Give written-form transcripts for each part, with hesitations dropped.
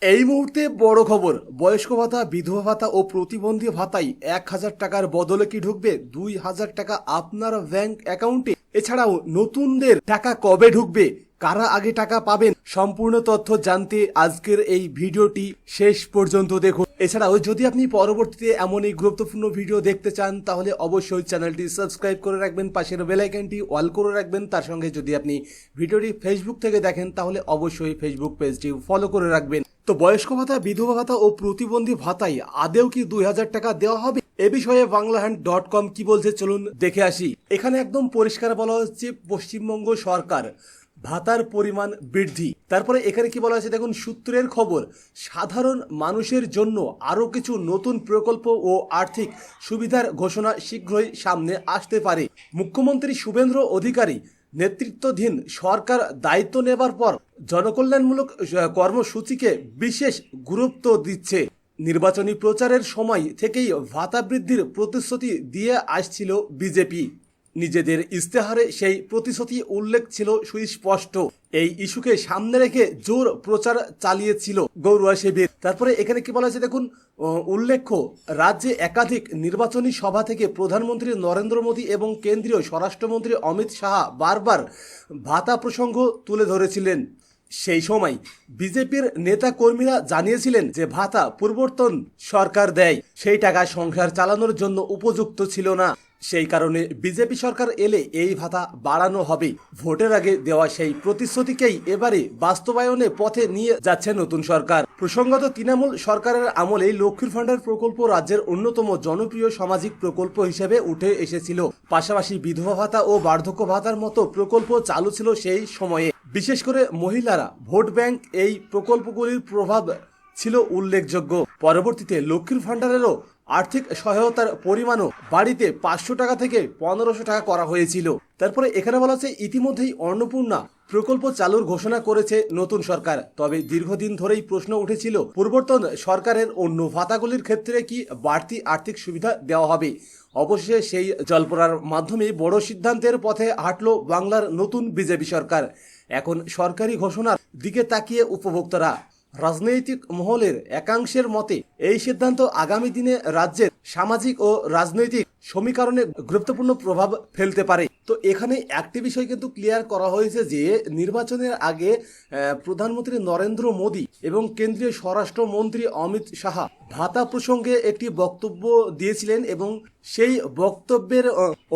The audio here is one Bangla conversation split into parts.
এই মুহূর্তে বড় খবর, বয়স্ক ভাতা, বিধবা ভাতা ও প্রতিবন্ধী ভাতায় 1,000 টাকার বদলে কি ঢুকবে 2,000 টাকা আপনার ব্যাংক অ্যাকাউন্টে। এছাড়াও নতুনদের টাকা কবে ঢুকবে, কারা আগে টাকা পাবেন, সম্পূর্ণ তথ্য জানতে আজকের এই ভিডিওটি শেষ পর্যন্ত দেখুন। এছাড়াও যদি আপনি পরবর্তীতে এমন এই গুরুত্বপূর্ণ ভিডিও দেখতে চান তাহলে অবশ্যই চ্যানেলটি সাবস্ক্রাইব করে রাখবেন, পাশের বেল আইকনটি অল করে রাখবেন। তার সঙ্গে যদি আপনি ভিডিওটি ফেসবুক থেকে দেখেন তাহলে অবশ্যই ফেসবুক পেজটি ফলো করে রাখবেন। তো বয়স্ক ভাতা, বিধবা ভাতা ও প্রতিবন্ধী ভাতায় আদেও কি 2,000 টাকা দেওয়া হবে, এ বিষয়ে বাংলাহ্যান্ড.com কি বলছে চলুন দেখে আসি। এখানে একদম পরিষ্কার বলা হচ্ছে পশ্চিমবঙ্গ সরকার ভাতার পরিমাণ বৃদ্ধি। তারপরে এখানে কি বলা হয়েছে দেখুন, সূত্রের খবর, সাধারণ মানুষের জন্য আরও কিছু নতুন প্রকল্প ও আর্থিক সুবিধার ঘোষণা শীঘ্রই সামনে আসতে পারে। মুখ্যমন্ত্রী শুভেন্দু অধিকারী নেতৃত্বাধীন সরকার দায়িত্ব নেবার পর জনকল্যাণমূলক কর্মসূচিকে বিশেষ গুরুত্ব দিচ্ছে। নির্বাচনী প্রচারের সময় থেকেই ভাতা বৃদ্ধির প্রতিশ্রুতি দিয়ে আসছিল বিজেপি। নিজেদের ইস্তেহারে সেই প্রতিশ্রুতি উল্লেখ ছিল সুস্পষ্ট। এই ইস্যুকে সামনে রেখে জোর প্রচার চালিয়েছিল গৌরুয়া শিবির। তারপরে এখানে কি বলা আছে দেখুন, উল্লেখ্য, রাজ্যে একাধিক নির্বাচনী সভা থেকে প্রধানমন্ত্রী নরেন্দ্র মোদী এবং কেন্দ্রীয় স্বরাষ্ট্রমন্ত্রী অমিত শাহ বারবার ভাতা প্রসঙ্গ তুলে ধরেছিলেন। সেই সময় বিজেপির নেতা কর্মীরা জানিয়েছিলেন যে ভাতা পূর্বতন সরকার দেয়, সেই টাকা সংসার চালানোর জন্য উপযুক্ত ছিল না। সেই কারণে বিজেপি সরকার এলে এই ভাতা বাড়ানো হবে। ভোটের আগে দেওয়া সেই প্রতিশ্রুতিকেই এবারে বাস্তবায়নে পথে নিয়ে যাচ্ছে নতুন সরকার। প্রসঙ্গত, তৃণমূল সরকারের আমলেই লক্ষ্মীর ভাণ্ডার প্রকল্প রাজ্যের অন্যতম জনপ্রিয় সামাজিক প্রকল্প হিসেবে উঠে এসেছিল। পাশাপাশি বিধবা ভাতা ও বার্ধক্য ভাতার মতো প্রকল্প চালু ছিল সেই সময়ে। বিশেষ করে মহিলারা ভোট ব্যাংক এই প্রকল্পগুলির প্রভাব ছিল উল্লেখযোগ্য। পরবর্তীতে লক্ষ্মীর ভাণ্ডারেরও আর্থিক সহায়তার পরিমাণও বাড়িতে 500 টাকা থেকে 1500 টাকা করা হয়েছিল। তারপরে এখানে বলা হচ্ছে ইতিমধ্যেই অন্নপূর্ণা প্রকল্প চালুর ঘোষণা করেছে নতুন সরকার। তবে দীর্ঘদিন ধরেই প্রশ্ন উঠেছিল পূর্বতন সরকারের অন্য ভাতাগুলির ক্ষেত্রে কি বাড়তি আর্থিক সুবিধা দেওয়া হবে। অবশেষে সেই জল্পনার মাধ্যমে বড় সিদ্ধান্তের পথে হাঁটল বাংলার নতুন বিজেপি সরকার। এখন সরকারি ঘোষণার দিকে তাকিয়ে উপভোক্তারা। রাজনৈতিক মহলের একাংশের মতে এই সিদ্ধান্ত আগামী দিনে রাজ্যের সামাজিক ও রাজনৈতিক সমীকরণে গুরুত্বপূর্ণ প্রভাব ফেলতে পারে। তো এখানে একটি বিষয় কিন্তু ক্লিয়ার করা হয়েছে যে নির্বাচনের আগে প্রধানমন্ত্রী নরেন্দ্র মোদী এবং কেন্দ্রীয় স্বরাষ্ট্রমন্ত্রী অমিত শাহ ভাতা প্রসঙ্গে একটি বক্তব্য দিয়েছিলেন এবং সেই বক্তব্যের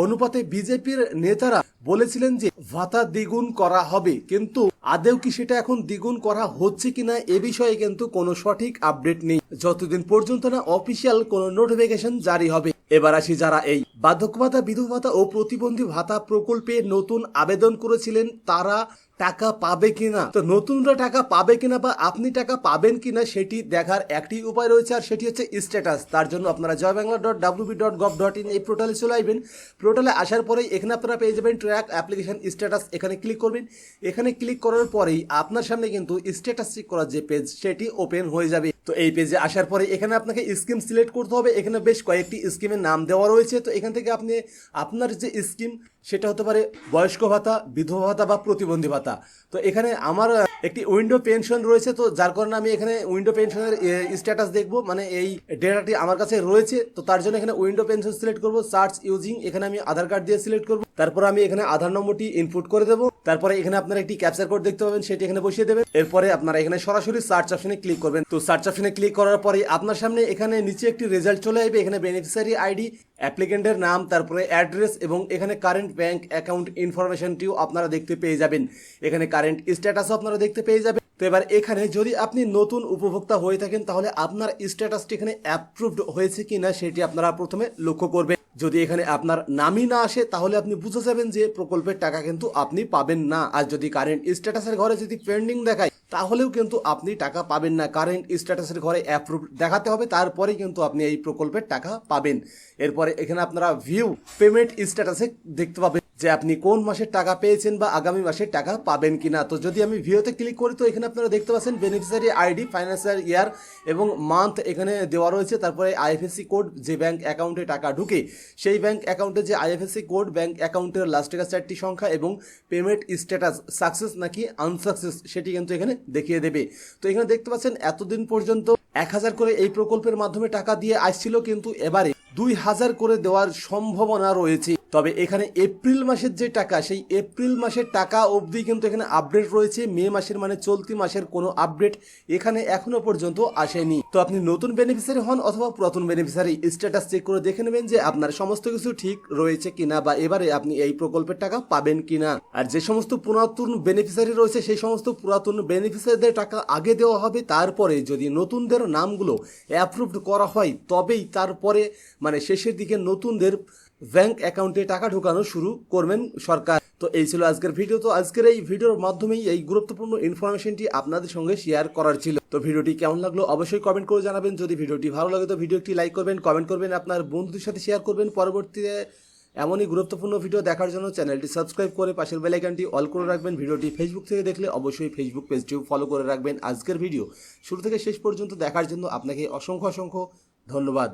অনুপাতে বিজেপির নেতারা বলেছিলেন যে ভাতা দ্বিগুণ করা হবে, কিন্তু আদেও কি সেটা এখন দ্বিগুণ করা হচ্ছে কিনা এ বিষয়ে কিন্তু কোনো সঠিক আপডেট নেই, যতদিন পর্যন্ত না অফিসিয়াল কোনো নোটিফিকেশন জারি হবে। এবার আসি, যারা এই বার্ধক্য ভাতা, বিধবা ভাতা ও প্রতিবন্ধী ভাতা প্রকল্পে নতুন আবেদন করেছিলেন তারা টাকা পাবে কিনা। তো নতুনরা টাকা পাবে কিনা বা আপনি টাকা পাবেন কিনা সেটি দেখার একটি উপায় রয়েছে, আর সেটি হচ্ছে স্ট্যাটাস। তার জন্য আপনারা joybangla.wb.gov.in এই পোর্টালে চলে আসবেন। পোর্টালে আসার পরেই এখানে আপনারা পেয়ে যাবেন ট্র্যাক অ্যাপ্লিকেশন স্ট্যাটাস। এখানে ক্লিক করবেন। এখানে ক্লিক করার পরেই আপনার সামনে কিন্তু স্ট্যাটাস চেক করার যে পেজ সেটি ওপেন হয়ে যাবে। তো এই পেজে আসার পরে এখানে আপনাকে স্কিম সিলেক্ট করতে হবে। এখানে বেশ কয়েকটি স্কিমের নাম দেওয়া রয়েছে। তো এখান থেকে আপনি আপনার যে স্কিম সেটা হতে পারে বয়স্ক ভাতা, বিধবা ভাতা বা প্রতিবন্ধী ভাতা। তো এখানে আমার একটি উইন্ডো পেনশন রয়েছে, তো যার কারণে আমি এখানে উইন্ডো পেনশনের স্ট্যাটাস দেখবো, মানে এই ডেটাটি আমার কাছে রয়েছে। তো তার জন্য এখানে উইন্ডো পেনশন সিলেক্ট করবো, সার্চ ইউজিং, এখানে আমি আধার কার্ড দিয়ে সিলেক্ট করবো। তারপর আমি এখানে আধার নম্বরটি ইনপুট করে দেবো। তারপরে এখানে আপনারা একটি ক্যাপচার কোড দেখতে পাবেন, সেটি এখানে বসিয়ে দেবেন। এরপরে আপনারা এখানে সরাসরি সার্চ অপশনে ক্লিক করবেন। তো সার্চ অপশনে ক্লিক করার পরে আপনার সামনে এখানে নিচে একটি রেজাল্ট চলে আসবে। এখানে বেনিফিশিয়ারি আইডি, অ্যাপ্লিকেন্টের নাম, তারপরে অ্যাড্রেস এবং এখানে কারেন্ট ব্যাংক অ্যাকাউন্ট ইনফরমেশনটিও আপনারা দেখতে পেয়ে যাবেন। এখানে কারেন্ট স্ট্যাটাসও আপনারা দেখতে পেয়ে যাবেন। তো এবার এখানে যদি আপনি নতুন উপভোক্তা হয়ে থাকেন তাহলে আপনার স্ট্যাটাসটি এখানে অ্যাপ্রুভড হয়েছে কিনা সেটি আপনারা প্রথমে লক্ষ্য করবেন। যদি এখানে আপনার নামই না আসে তাহলে আপনি বুঝে যাবেন যে প্রকল্পের টাকা কিন্তু আপনি পাবেন না। আর যদি কারেন্ট স্ট্যাটাসের ঘরে যদি পেন্ডিং দেখায় তাহলেও কিন্তু আপনি টাকা পাবেন না। কারেন্ট স্ট্যাটাসের ঘরে অ্যাপ্রুভ দেখাতে হবে, তারপরে কিন্তু আপনি এই প্রকল্পের টাকা পাবেন। এরপরে এখানে আপনারা ভিউ পেমেন্ট স্ট্যাটাসে দেখতে পাবেন যে আপনি কোন মাসের টাকা পেয়েছেন বা আগামী মাসের টাকা পাবেন কিনা। তো যদি আমি ভিডিওতে ক্লিক করি তো এখানে আপনারা দেখতে পাচ্ছেন বেনিফিশিয়ারি আইডি, ফাইন্যান্সিয়াল ইয়ার এবং মান্থ এখানে দেওয়া রয়েছে। তারপরে আইএফএসসি কোড, যে ব্যাংক অ্যাকাউন্টে টাকা ঢুকে সেই ব্যাংক অ্যাকাউন্টে যে আইএফএসসি কোড, ব্যাংক অ্যাকাউন্টের লাস্টের 4টি সংখ্যা এবং পেমেন্ট স্ট্যাটাস সাকসেস নাকি আনসাকসেস সেটি কিন্তু এখানে দেখিয়ে দেবে। তো এখানে দেখতে পাচ্ছেন এতদিন পর্যন্ত 1000 করে এই প্রকল্পের মাধ্যমে টাকা দিয়ে আসছিল, কিন্তু এবারে 2000 করে দেওয়ার সম্ভাবনা রয়েছে। তবে এখানে এপ্রিল মাসের যে টাকা, সেই এপ্রিল মাসের টাকা অবধি কিন্তু এখানে আপডেট রয়েছে। মে মাসের মানে চলতি মাসের কোনো আপডেট এখানে এখনো পর্যন্ত আসেনি। তো আপনি নতুন বেনিফিশিয়ারি হন অথবা পুরাতন বেনিফিশিয়ারি, স্ট্যাটাস চেক করে দেখে নেবেন যে আপনার সমস্ত কিছু ঠিক রয়েছে কিনা বা এবারে আপনি এই প্রকল্পের টাকা পাবেন কিনা। আর যে সমস্ত পুরাতন বেনিফিশিয়ারি রয়েছে সেই সমস্ত পুরাতন বেনিফিশিয়ারিদের টাকা আগে দেওয়া হবে, তারপরে যদি নতুনদের নামগুলো অ্যাপ্রুভড করা হয় তবেই তারপরে মানে শেষের দিকে নতুনদের ব্যাংক অ্যাকাউন্টে টাকা ঢোকানো শুরু করবেন সরকার। তো এই ছিল আজকের ভিডিও। তো আজকের এই ভিডিওর মাধ্যমেই এই গুরুত্বপূর্ণ ইনফরমেশনটি আপনাদের সঙ্গে শেয়ার করার ছিল। তো ভিডিওটি কেমন লাগলো অবশ্যই কমেন্ট করে জানাবেন। যদি ভিডিওটি ভালো লাগে তো ভিডিওটি লাইক করবেন, কমেন্ট করবেন, আপনার বন্ধুদের সাথে শেয়ার করবেন। পরবর্তীতে এমনই গুরুত্বপূর্ণ ভিডিও দেখার জন্য চ্যানেলটি সাবস্ক্রাইব করে পাশের বেল আইকনটি অল করে রাখবেন। ভিডিওটি ফেসবুক থেকে দেখলে অবশ্যই ফেসবুক পেজটিও ফলো করে রাখবেন। আজকের ভিডিও শুরু থেকে শেষ পর্যন্ত দেখার জন্য আপনাকে অসংখ্য ধন্যবাদ।